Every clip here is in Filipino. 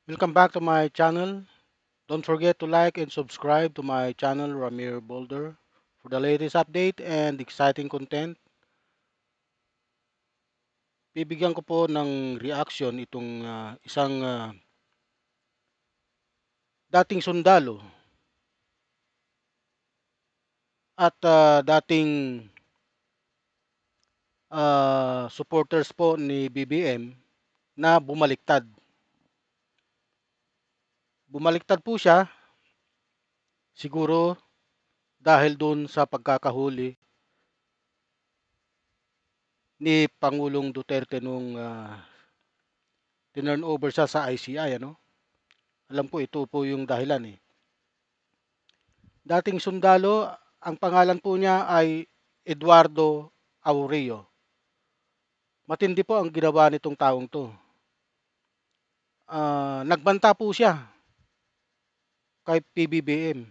Welcome back to my channel. Don't forget to like and subscribe to my channel, Ramir Boulder, for the latest update and exciting content. Bibigyan ko po ng reaction itong isang dating sundalo at dating supporters po ni BBM na bumaliktad. Bumaliktad po siya siguro dahil doon sa pagkakahuli ni Pangulong Duterte nung tinurn over siya sa ICI, ano? Alam ko ito po yung dahilan eh. Dating sundalo, ang pangalan po niya ay Eduardo Aureo. Matindi po ang ginawa nitong taong to. Nagbanta po siya kay PBBM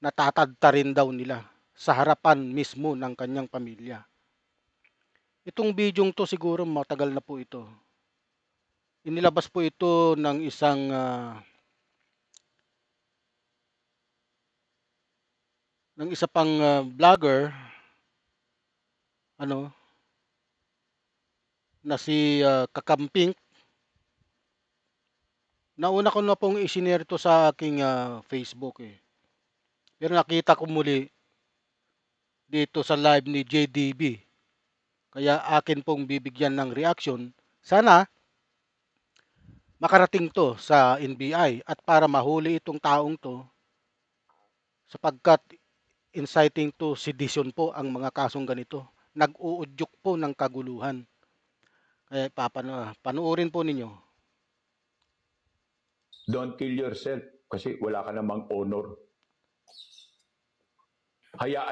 na tatadtarin daw nila sa harapan mismo ng kanyang pamilya. Itong bidyong to siguro matagal na po ito. Inilabas po ito ng isang ng isa pang vlogger ano na si Kakamping. Nauna ko na pong isinare to sa aking Facebook eh. Pero nakita ko muli dito sa live ni JDB. Kaya akin pong bibigyan ng reaction. Sana makarating to sa NBI at para mahuli itong taong to sapagkat inciting to sedition po ang mga kasong ganito. Nag-uudyok po ng kaguluhan. Kaya panuorin po ninyo. Don't kill yourself kasi wala ka namang honor. Hayaan.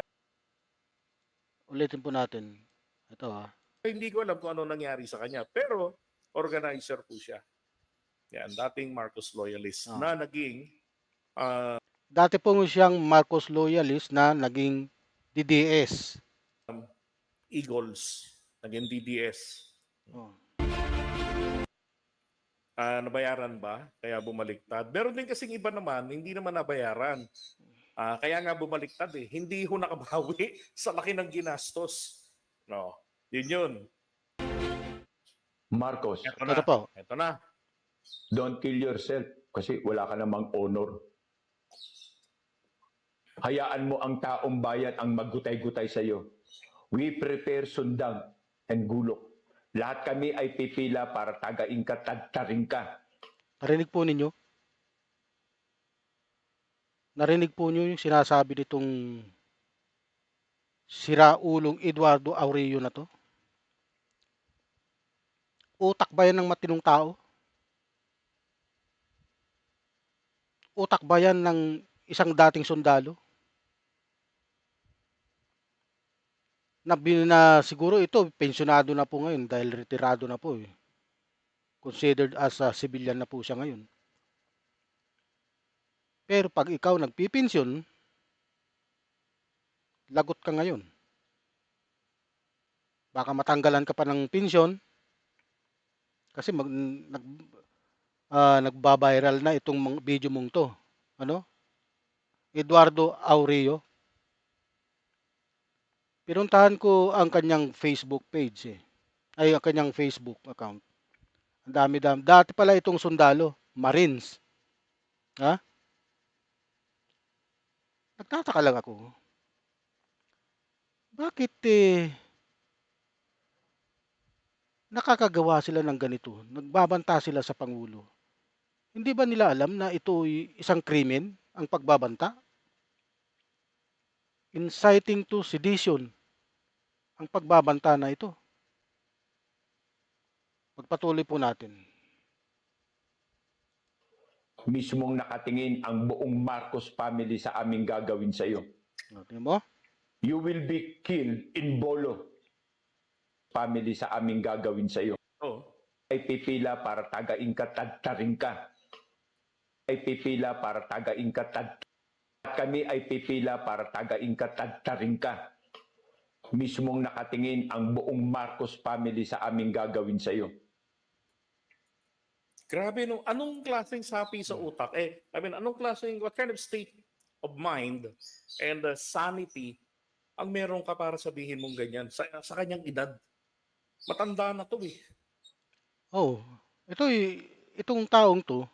Ulitin po natin. Ito Hindi ko alam kung ano nangyari sa kanya. Pero organizer po siya. Yan, dating Marcos loyalist na naging Dati po siyang Marcos loyalist na naging DDS. Eagles, naging DDS. Oh. Nabayaran ba? Kaya bumaliktad. Meron din kasing iba naman, hindi naman nabayaran. Kaya nga bumaliktad eh. Hindi ho nakabawi sa laki ng ginastos. No, yun. Marcos, Ito na. don't kill yourself kasi wala ka namang honor. Hayaan mo ang taong bayan ang maggutay-gutay sa iyo. We prepare sundang and gulok. Lahat kami ay pipila para tagain ka, tadtarin ka. Narinig po ninyo? Narinig po niyo yung sinasabi nitong siraulong Eduardo Aureo na to? Utak ba yan ng matinong tao? Utak ba yan ng isang dating sundalo? Na siguro ito, pensionado na po ngayon dahil retirado na po eh. Considered as a civilian na po siya ngayon. Pero pag ikaw nagpipensyon, lagot ka ngayon. Baka matanggalan ka pa ng pensyon kasi nagba-viral na itong video mong to. Ano? Eduardo Aureo. Pinuntahan ko ang kanyang Facebook page eh. Ay, ang kanyang Facebook account. Ang dami-dami. Dati pala itong sundalo, Marines. Ha? Nagtataka lang ako. Bakit nakakagawa sila ng ganito? Nagbabanta sila sa Pangulo. Hindi ba nila alam na ito isang krimen, ang pagbabanta? Inciting to sedition ang pagbabanta na ito. Pagpatuloy po natin. Mismong nakatingin ang buong Marcos family sa aming gagawin sa iyo. Tingnan mo? You will be killed in bolo. Family sa aming gagawin sa iyo. Ay pipila para tagain ka, tadtarin ka. Ay pipila para tagain ka, kami ay pipila para tagain ka, tadtarin ka. Mismong nakatingin ang buong Marcos family sa aming gagawin sa iyo. Grabe, no? Anong klaseng sapi sa utak? I mean, what kind of state of mind and sanity ang meron ka para sabihin mong ganyan sa kanyang edad? Matanda na to eh. Oh, itong taong 'to,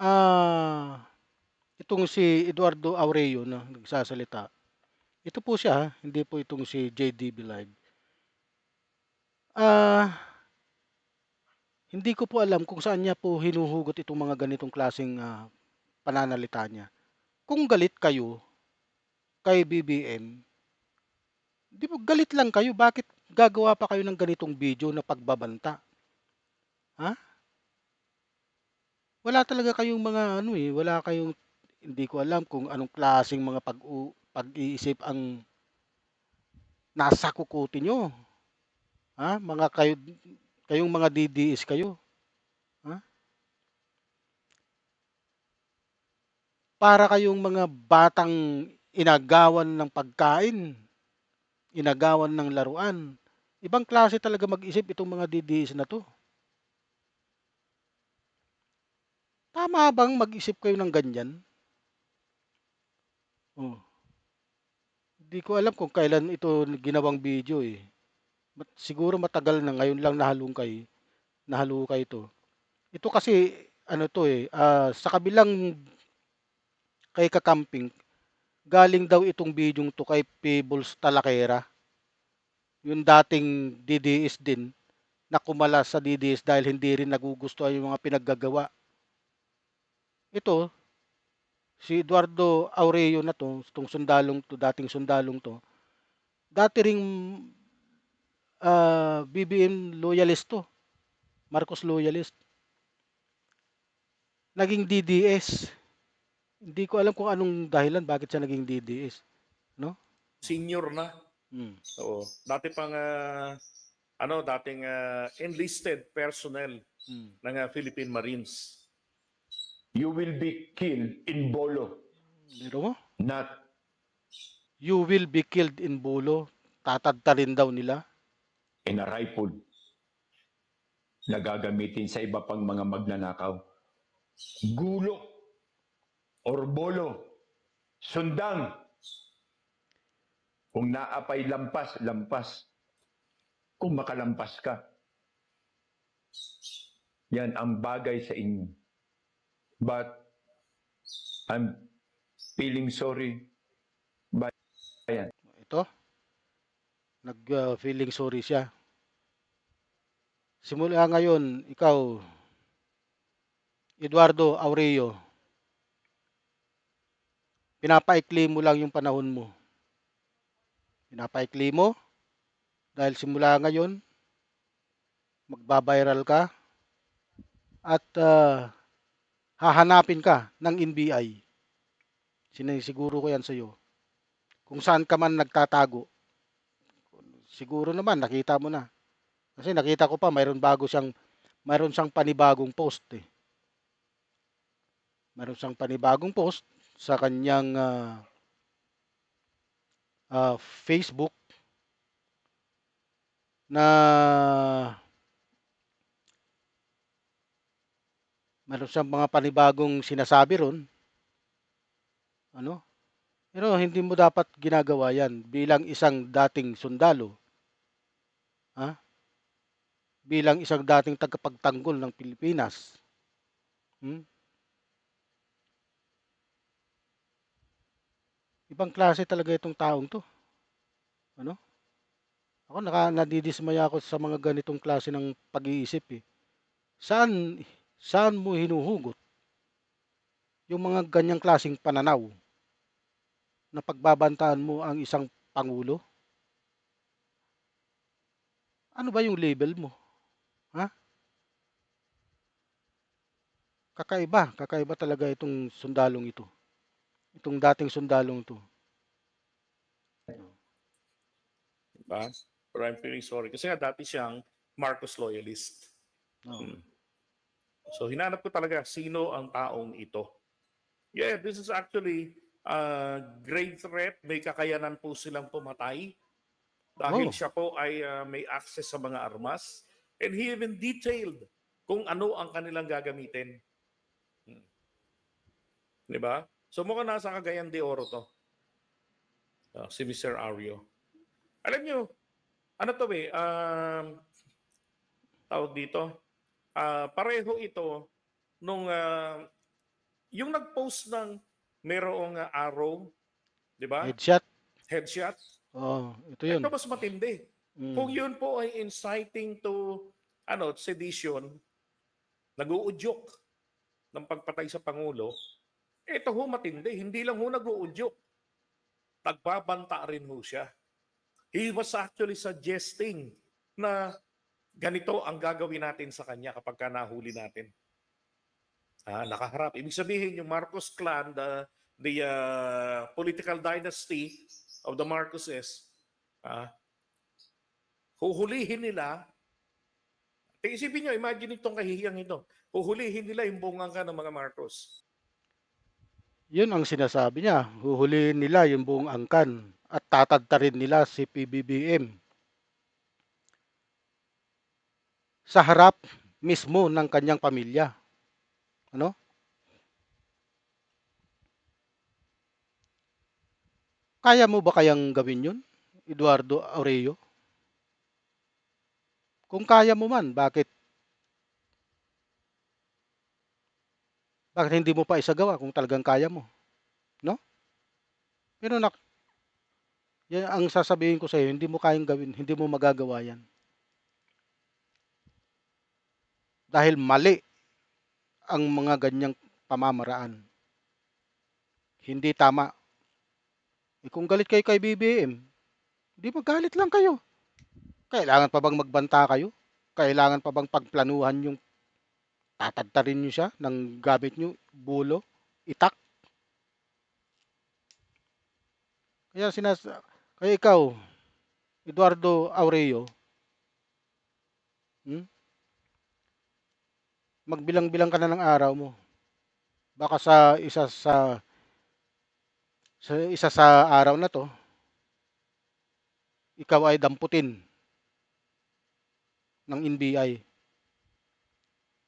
ah, itong si Eduardo Aureo na nagsasalita, ito po siya, hindi po itong si JD Bilay. Ah, hindi ko po alam kung saan niya po hinuhugot itong mga ganitong klaseng, pananalita niya. Kung galit kayo kay BBM, 'di ba galit lang kayo, bakit gagawa pa kayo ng ganitong video na pagbabanta, ha? Wala talaga kayong mga ano, wala kayong hindi ko alam kung anong klaseng mga pag-iisip ang nasa kukote niyo, ha? Kayong mga DDS kayo, ha? Para kayong mga batang inagawan ng pagkain, inagawan ng laruan. Ibang klase talaga mag-isip itong mga DDS na 'to. Tama bang mag-isip kayo ng ganyan? Oh, hindi ko alam kung kailan ito ginawang video, eh. Siguro matagal na, ngayon lang nahalukay 'to. Ito kasi ano 'to, sa kabilang kay kakamping, galing daw itong bidyong 'to kay Peebles Talakera, yung dating DDS din na kumalas sa DDS dahil hindi rin nagugustuhan yung mga pinaggagawa. Ito, si Eduardo Aureo na 'to, itong sundalong 'to, dating sundalong 'to, dati ring, BBM loyalist 'to, Marcos loyalist. Naging DDS. Hindi ko alam kung anong dahilan bakit siya naging DDS, 'no? Senior na. Hmm. Oo. Dati pang dating enlisted personnel Hmm. ng Philippine Marines. You will be killed in Bolo, Biro mo? not You will be killed in Bolo. Tatadtarin daw nila. in a rifle na gagamitin sa iba pang mga magnanakaw. Gulo or bolo, sundang. Kung naapay lampas, lampas. Kung makalampas ka, yan ang bagay sa inyo. But I'm feeling sorry. Ito, feeling sorry siya. Simula ngayon, ikaw, Eduardo Aureo, pinapaikli mo lang yung panahon mo. Pinapaikli mo dahil simula ngayon, magbabiral ka at hahanapin ka ng NBI. Sinisiguro ko yan sa iyo. Kung saan ka man nagtatago, siguro naman nakita mo na. Kasi nakita ko pa mayroon siyang panibagong post eh. Mayroon siyang panibagong post sa kanyang Facebook na mayroon siyang mga panibagong sinasabi ron. Ano? Pero hindi mo dapat ginagawa yan bilang isang dating sundalo. Ha? Bilang isang dating tagapagtanggol ng Pilipinas. Hmm? Ibang klase talaga itong taong to. Ano? Ako nadidismaya ako sa mga ganitong klase ng pag-iisip eh. Saan mo hinuhugot yung mga ganyang klaseng pananaw na pagbabantaan mo ang isang pangulo? Ano ba yung label mo? Ha? Kakaiba talaga itong sundalong ito. Itong dating sundalong ito. Diba? Pero I'm feeling sorry. Kasi nga dati siyang Marcos loyalist. Oh. So hinanap ko talaga sino ang taong ito. Yeah, this is actually a great threat. May kakayanan po silang pumatay dahil Oh. siya po ay may access sa mga armas. And he even detailed kung ano ang kanilang gagamitin. Hmm. 'Di ba? So mukhang nasa Cagayan de Oro to. Si Mr. Ario. Alam nyo, ano to tawag dito, pareho ito nung yung nag-post ng merong arrow, di ba? Headshot. Headshot. Oh, ito Ito yun. mas matindi. Kung yun po ay inciting to sedition, nag-uudyok ng pagpatay sa Pangulo, ito ho matindi. Hindi lang ho nag-uudyok. Nagbabanta rin ho siya. He was actually suggesting na ganito ang gagawin natin sa kanya kapag nahuli natin. Nakaharap. Ibig sabihin, yung Marcos clan, the political dynasty of the Marcoses, huhulihin nila. Isipin nyo, imagine itong kahihiyang ito. Huhulihin nila yung buong angka ng mga Marcos. Yun ang sinasabi niya. Huhulihin nila yung buong angkan at tatadtarin nila si PBBM sa harap mismo ng kanyang pamilya. Ano? Kaya mo ba kayang gawin yun, Eduardo Aurelio? Kung kaya mo man, bakit hindi mo pa isagawa kung talagang kaya mo? No? Pero yan ang sasabihin ko sa iyo, hindi mo kayang gawin, hindi mo magagawa yan. Dahil mali ang mga ganyang pamamaraan. Hindi tama. Kung galit kayo kay BBM, di magalit lang kayo. Kailangan pa bang magbanta kayo? Kailangan pa bang pagplanuhan yung tatadtarin nyo siya ng gamit nyo, bulo, itak? Kaya ikaw, Eduardo Aurelio, magbilang-bilang ka na ng araw mo. Baka sa isa sa araw na to, ikaw ay damputin ng NBI.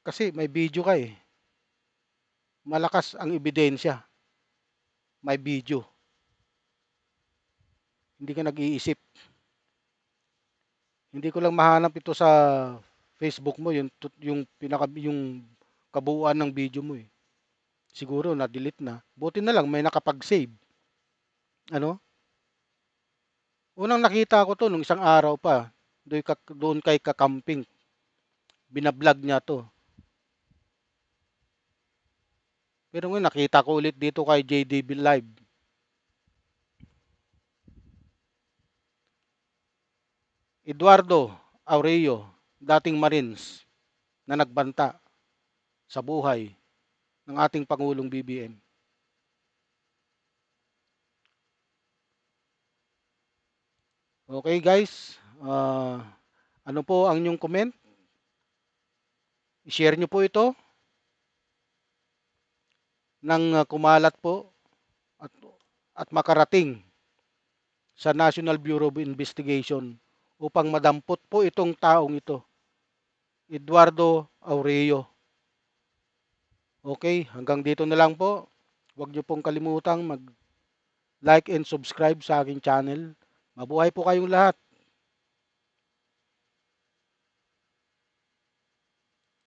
Kasi may video ka eh. Malakas ang ebidensya. May video. Hindi ka nag-iisip. Hindi ko lang mahanap ito sa Facebook mo, yung kabuuan ng video mo eh. Siguro na-delete na. Buti na lang may nakapag-save. Ano? Unang nakita ko to nung isang araw pa. Doon kay kakamping. Binablog niya to. Pero ngayon nakita ko ulit dito kay JDB Live. Eduardo Aurelio, dating Marines na nagbanta sa buhay ng ating Pangulong BBM. Okay guys, ano po ang inyong comment? I-share nyo po ito nang kumalat po at makarating sa National Bureau of Investigation upang madampot po itong taong ito, Eduardo Aurelio. Okay, hanggang dito na lang po. Huwag nyo pong kalimutang mag-like and subscribe sa aking channel. Mabuhay po kayong lahat.